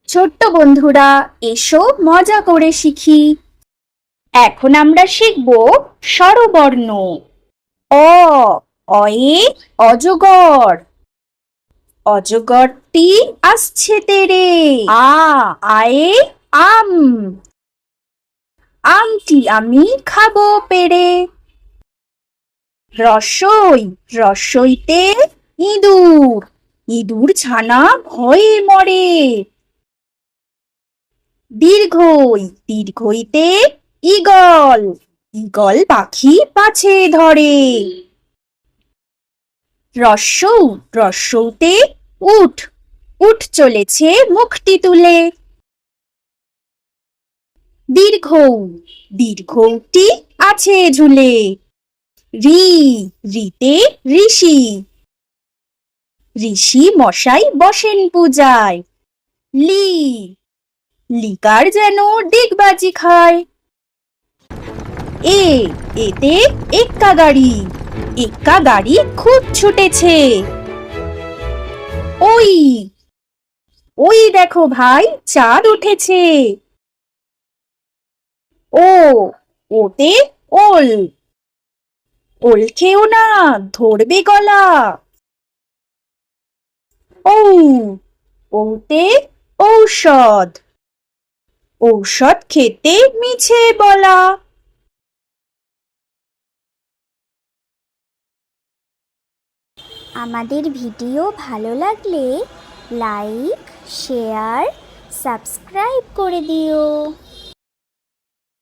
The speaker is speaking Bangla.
ছোট্ট বন্ধুরা, এসো মজা করে শিখি। এখন আমরা শিখব স্বরবর্ণ। অ, অয়ে অজগর। অজগরটি আসছে তেড়ে। আয়ে আম। আমটি আমি খাবো পেড়ে। রসই, রসইতে ইঁদুর। ইঁদুর ছানা ভয়ে মরে। দীর্ঘই, দীর্ঘইতে ঈগল। ঈগল পাখি পাছে ধরে। রস্যৌ, রস্যৌতে উট। উট চলেছে মুখটি তুলে। দীর্ঘৌ, দীর্ঘৌটি আছে ঝুলে। রি, রিতে ঋষি। ঋষি মশাই বসেন পূজায়। লি, লিকার যেন ডিগবাজি খায়। এ, এতে এক্কা গাড়ি। এক্কা গাড়ি খুব ছুটেছে। ওই, ওই দেখো ভাই, চাঁদ উঠেছে। ও, ওতে ওল। ওল খেও না, ধরবে গলা। ঔ, ওতে ঔষধ। ঔষধ খেতে মিছে বলা। আমাদের ভিডিও ভালো লাগলে লাইক, শেয়ার, সাবস্ক্রাইব করে দিও।